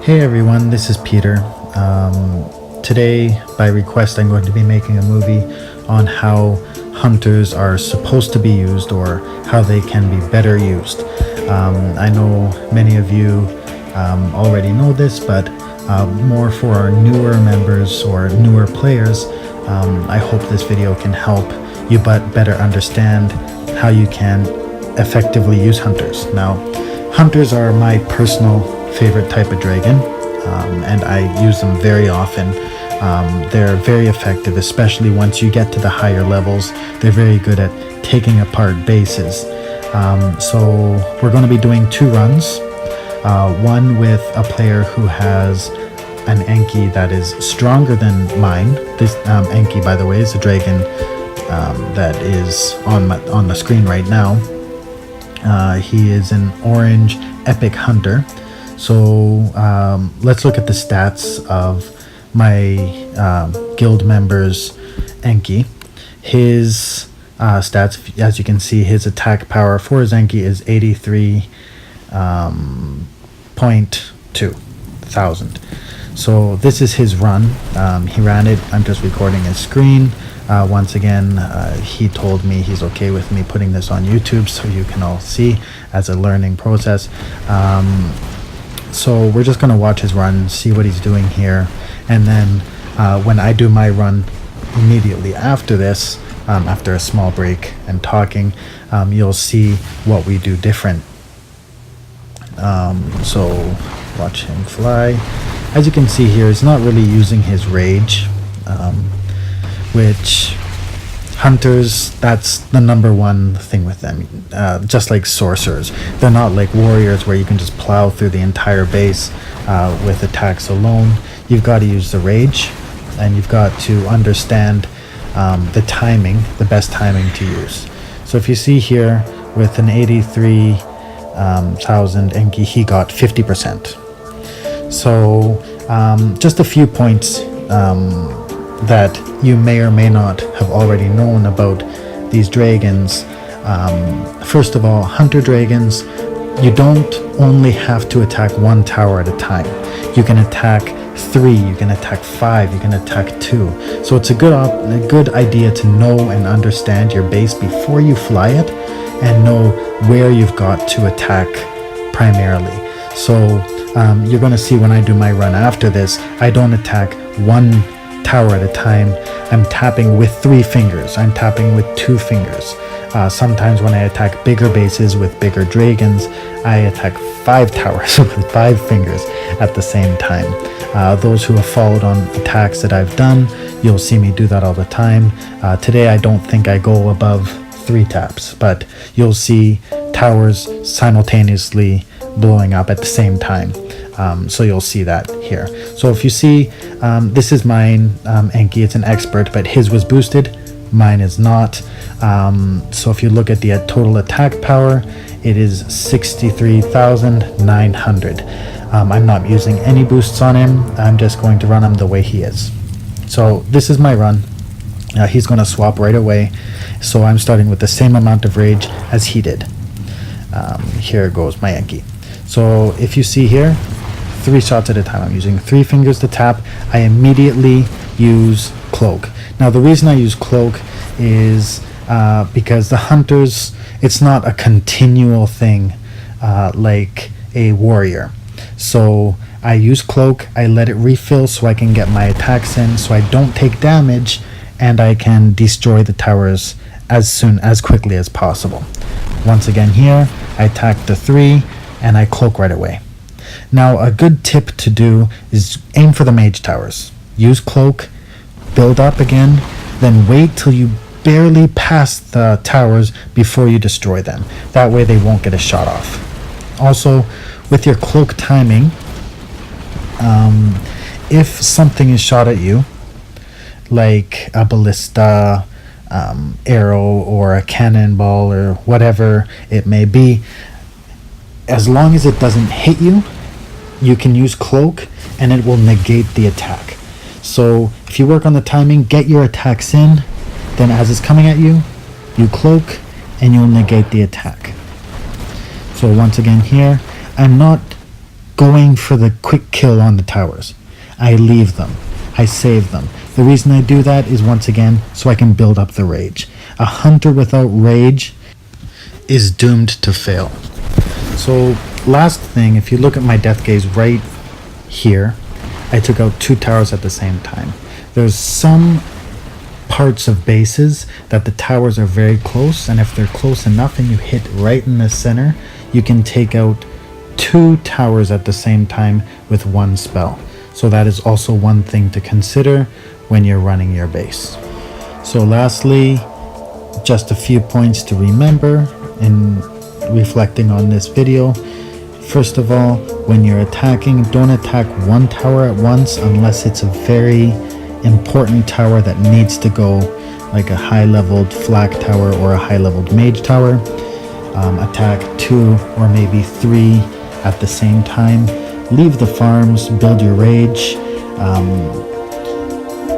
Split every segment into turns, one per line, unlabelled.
Hey everyone, this is Peter. Today, by request, I'm going to be making a movie on how hunters are supposed to be used or how they can be better used. I know many of you already know this, but more for our newer members or newer players, I hope this video can help you better understand how you can effectively use hunters. Now, hunters are my personal favorite type of dragon, and I use them very often. They're very effective, especially once you get to the higher levels. They're very good at taking apart bases. So we're going to be doing two runs, one with a player who has an Enki that is stronger than mine. This Enki, by the way, is a dragon that is on the screen right now. He is an orange epic hunter. So let's look at the stats of my guild member's Enki. His stats, as you can see, his attack power for his Enki is 83.2 thousand. So this is his run. He ran it. I'm just recording his screen. Once again, he told me he's okay with me putting this on YouTube so you can all see as a learning process. So we're just going to watch his run, see what he's doing here, and then when I do my run immediately after this, after a small break and talking, you'll see what we do different. So watch him fly. As you can see here, he's not really using his rage, which hunters, that's the number one thing with them. Just like sorcerers, they're not like warriors where you can just plow through the entire base with attacks alone. You've got to use the rage, and you've got to understand the timing, the best timing to use. So if you see here with an 83,000 Enki, he got 50%. So just a few points that you may or may not have already known about these dragons. First of all, hunter dragons, you don't only have to attack one tower at a time. You can attack 3, you can attack 5, you can attack 2. So it's a good idea to know and understand your base before you fly it and know where you've got to attack primarily. So you're going to see when I do my run after this, I don't attack one tower at a time. I'm tapping with 3 fingers. I'm tapping with 2 fingers. Sometimes when I attack bigger bases with bigger dragons, I attack 5 towers with 5 fingers at the same time. Those who have followed on attacks that I've done, you'll see me do that all the time. Today I don't think I go above 3 taps, but you'll see towers simultaneously blowing up at the same time. So you'll see that here. So if you see, this is mine, Enki, it's an expert, but his was boosted, mine is not. So if you look at the total attack power, it is 63,900. I'm not using any boosts on him. I'm just going to run him the way he is. So this is my run. He's going to swap right away. So I'm starting with the same amount of rage as he did. Here goes my Enki. So if you see here, 3 shots at a time. I'm using 3 fingers to tap. I immediately use cloak. Now the reason I use cloak is because the hunters, it's not a continual thing like a warrior. So I use cloak, I let it refill so I can get my attacks in so I don't take damage, and I can destroy the towers as quickly as possible. Once again here, I attack the 3 and I cloak right away. Now a good tip to do is aim for the mage towers. Use cloak, build up again, then wait till you barely pass the towers before you destroy them. That way they won't get a shot off. Also, with your cloak timing, if something is shot at you, like a ballista, arrow, or a cannonball, or whatever it may be, as long as it doesn't hit you, you can use cloak and it will negate the attack. So if you work on the timing, get your attacks in, then as it's coming at you, you cloak and you'll negate the attack. So once again here, I'm not going for the quick kill on the towers. I leave them. I save them. The reason I do that is, once again, so I can build up the rage. A hunter without rage is doomed to fail. So last thing, if you look at my death gaze right here, I took out 2 towers at the same time. There's some parts of bases that the towers are very close, and if they're close enough and you hit right in the center, you can take out 2 towers at the same time with 1 spell. So that is also one thing to consider when you're running your base. So lastly, just a few points to remember in reflecting on this video. First of all, when you're attacking, don't attack 1 tower at once unless it's a very important tower that needs to go, like a high-leveled flak tower or a high-leveled mage tower. Attack 2 or maybe 3 at the same time. Leave the farms, build your rage.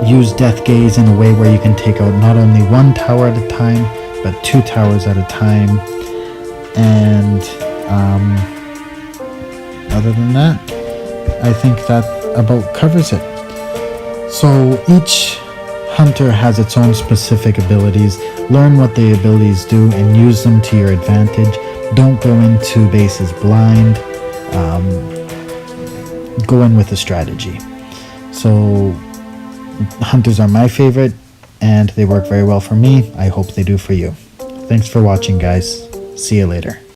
Use Death Gaze in a way where you can take out not only 1 tower at a time, but 2 towers at a time. And other than that, I think that about covers it. So each hunter has its own specific abilities. Learn what the abilities do and use them to your advantage. Don't go into bases blind. Go in with a strategy. So hunters are my favorite, and they work very well for me. I hope they do for you. Thanks for watching, guys. See you later.